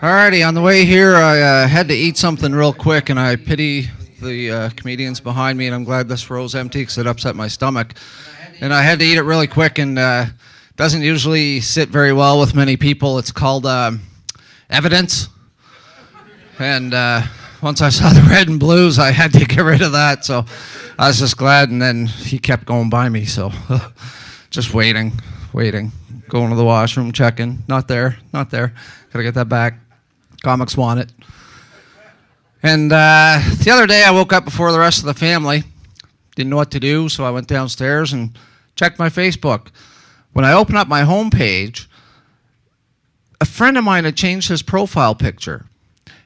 Alrighty, on the way here, I had to eat something real quick, and I pity the comedians behind me, and I'm glad this row's empty because it upset my stomach. And I had to eat it really quick, and doesn't usually sit very well with many people. It's called evidence. And once I saw the red and blues, I had to get rid of that, so I was just glad, and then he kept going by me, so just waiting, going to the washroom, checking, not there, gotta get that back. Comics want it. And the other day I woke up before the rest of the family. Didn't know what to do, so I went downstairs and checked my Facebook. When I opened up my homepage, a friend of mine had changed his profile picture.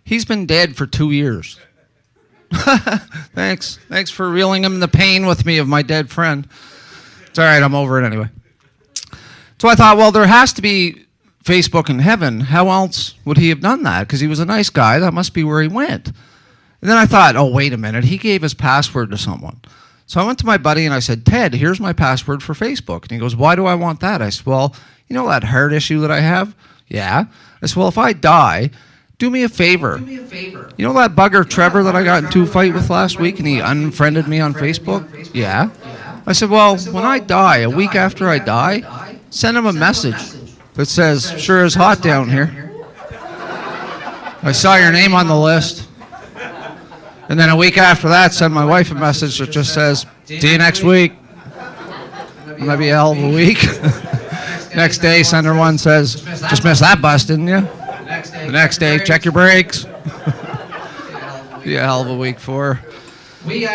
He's been dead for 2 years. Thanks for reeling him in the pain with me of my dead friend. It's all right, I'm over it anyway. So I thought, well, there has to be Facebook in heaven. How else would he have done that? Because he was a nice guy. That must be where he went. And then I thought, oh, wait a minute. He gave his password to someone. So I went to my buddy and I said, Ted, here's my password for Facebook. And he goes, why do I want that? I said, well, you know that heart issue that I have? Yeah. I said, well, if I die, do me a favor. You know that bugger Trevor that I got into a fight with last week and he unfriended me on Facebook? Yeah. I said, well, when I die, a week after I die, send him a message that says, sure is hot down here. I saw your name on the list. And then a week after that, send my wife a message that just says, see you next week. Might be a hell of a week. Next day, send her one says, just missed that bus, didn't you? The next day, check your brakes. Be a hell of a week for her. We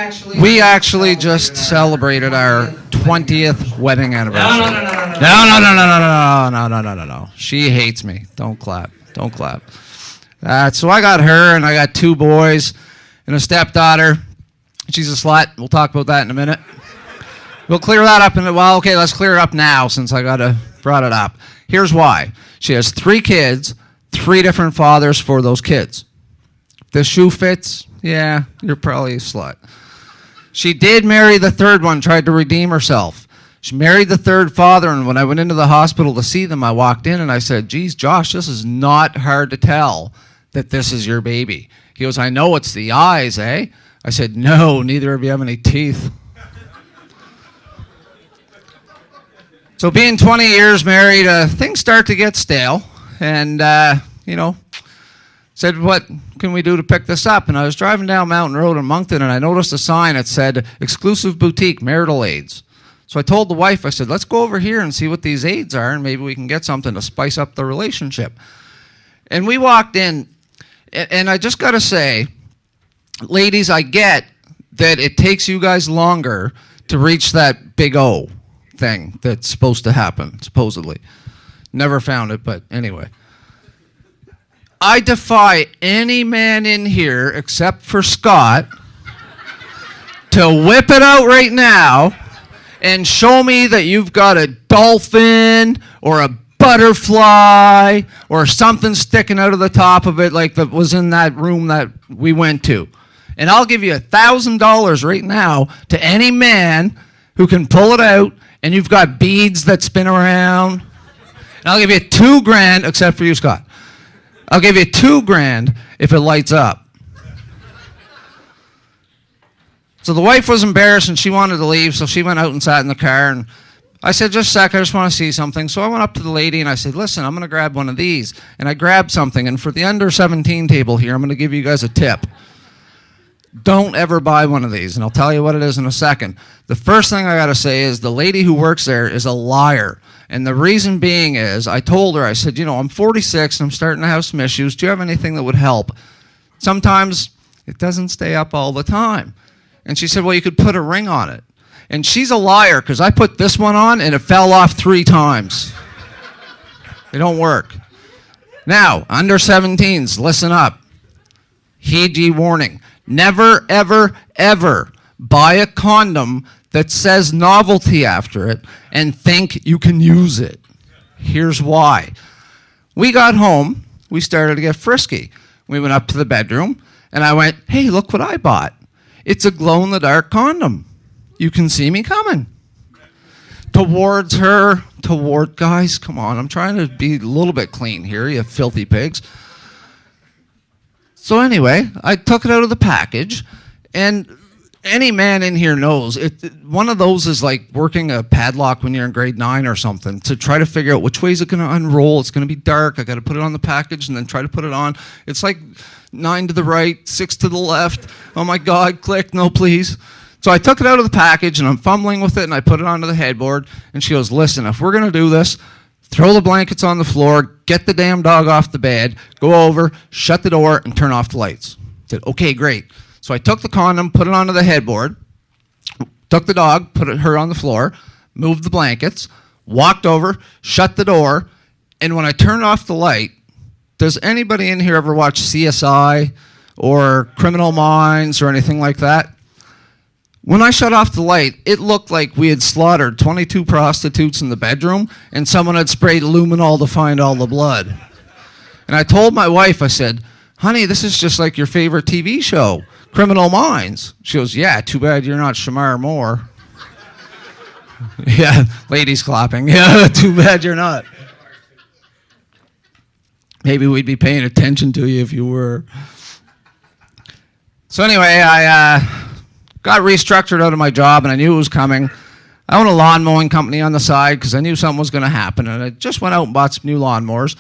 actually just celebrated our 20th wedding anniversary. No. She hates me. Don't clap. So I got her, and I got 2 boys and a stepdaughter. She's a slut. We'll talk about that in a minute. We'll clear that up. Let's clear it up now since I brought it up. Here's why. She has 3 kids, 3 different fathers for those kids. If this shoe fits, yeah, you're probably a slut. She did marry the 3rd one, tried to redeem herself. She married the 3rd father, and when I went into the hospital to see them, I walked in and I said, geez, Josh, this is not hard to tell that this is your baby. He goes, I know it's the eyes, eh? I said, no, neither of you have any teeth. So being 20 years married, things start to get stale, and, said, what can we do to pick this up? And I was driving down Mountain Road in Moncton, and I noticed a sign that said, exclusive boutique, marital aids. So I told the wife, I said, let's go over here and see what these aids are, and maybe we can get something to spice up the relationship. And we walked in, and I just got to say, ladies, I get that it takes you guys longer to reach that big O thing that's supposed to happen, supposedly. Never found it, but anyway. I defy any man in here, except for Scott, to whip it out right now and show me that you've got a dolphin or a butterfly or something sticking out of the top of it like that was in that room that we went to. And I'll give you $1,000 right now to any man who can pull it out and you've got beads that spin around. And I'll give you $2,000, except for you, Scott. I'll give you $2,000 if it lights up. So the wife was embarrassed and she wanted to leave, so she went out and sat in the car. And I said, just a sec, I just want to see something. So I went up to the lady and I said, listen, I'm going to grab one of these. And I grabbed something. And for the under 17 table here, I'm going to give you guys a tip. Don't ever buy one of these. And I'll tell you what it is in a second. The first thing I got to say is the lady who works there is a liar. And the reason being is, I told her, I said, I'm 46 and I'm starting to have some issues. Do you have anything that would help? Sometimes it doesn't stay up all the time. And she said, well, you could put a ring on it. And she's a liar because I put this one on and it fell off 3 times. They don't work. Now, under 17s, listen up. Heed ye warning. Never, ever, ever buy a condom that says novelty after it and think you can use it. Here's why. We got home, we started to get frisky. We went up to the bedroom, and I went, hey, look what I bought. It's a glow-in-the-dark condom. You can see me coming. Towards her, guys, come on, I'm trying to be a little bit clean here, you filthy pigs. So anyway, I took it out of the package, and any man in here knows one of those is like working a padlock when you're in grade 9 or something, to try to figure out which way is it going to unroll. It's going to be dark. I got to put it on the package and then try to put it on. It's like 9 to the right, 6 to the left. Oh my God, click, no please. So I took it out of the package and I'm fumbling with it and I put it onto the headboard, and she goes, listen, if we're going to do this, throw the blankets on the floor, get the damn dog off the bed, go over, shut the door, and turn off the lights. I said, okay, great. So I took the condom, put it onto the headboard, took the dog, put her on the floor, moved the blankets, walked over, shut the door, and when I turned off the light, does anybody in here ever watch CSI or Criminal Minds or anything like that? When I shut off the light, it looked like we had slaughtered 22 prostitutes in the bedroom and someone had sprayed luminol to find all the blood. And I told my wife, I said, honey, this is just like your favorite TV show, Criminal Minds. She goes, yeah, too bad you're not Shamar Moore. Yeah, ladies clapping. Yeah, too bad you're not. Maybe we'd be paying attention to you if you were. So anyway, I got restructured out of my job, and I knew it was coming. I own a lawn mowing company on the side because I knew something was going to happen, and I just went out and bought some new lawnmowers,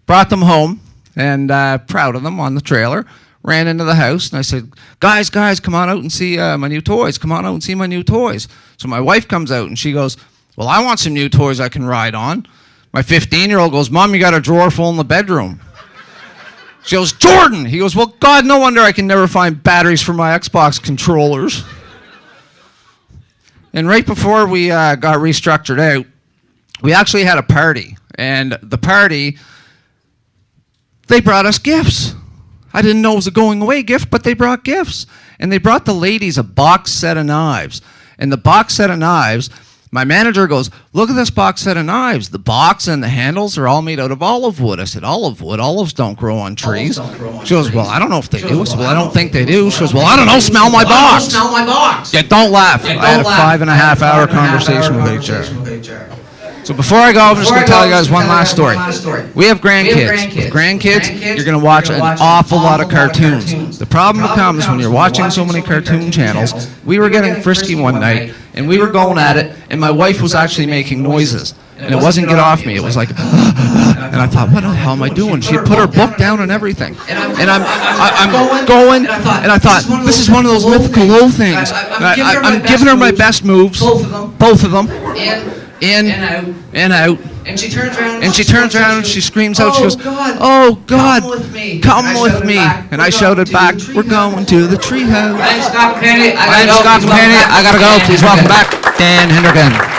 brought them home, and proud of them on the trailer, ran into the house, and I said, guys, come on out and see my new toys. Come on out and see my new toys. So my wife comes out, and she goes, well, I want some new toys I can ride on. My 15-year-old goes, Mom, you got a drawer full in the bedroom. She goes, Jordan! He goes, well, God, no wonder I can never find batteries for my Xbox controllers. And right before we got restructured out, we actually had a party. And the party, they brought us gifts. I didn't know it was a going away gift, but they brought gifts. And they brought the ladies a box set of knives. And the box set of knives, my manager goes, look at this box set of knives. The box and the handles are all made out of olive wood. I said, olive wood? Olives don't grow on trees. She goes, well, I don't know if they do. I said, well, I don't think they do. She goes, well, I don't know. Smell my box. Yeah, don't laugh. I had a 5.5-hour conversation with HR. So before I go, I'm just going to tell you guys one last story. We have grandkids. With grandkids, you're going to watch an awful lot of cartoons. The problem comes when you're watching so many cartoon channels. We were getting frisky one night, and we were going at it, and my wife was actually making noises. And it wasn't get off me. It was like, and I thought, what the hell am I doing? She had put her book down and everything. And I'm going, and I thought, this is one of those mythical low things. I'm giving her my best moves, both of them. In and out. And she turns around and she screams out, she goes, oh God, come with me. And I shouted back, we're going to the treehouse. I'm Scott Campagna. I gotta go. Please welcome back Dan Hendricken.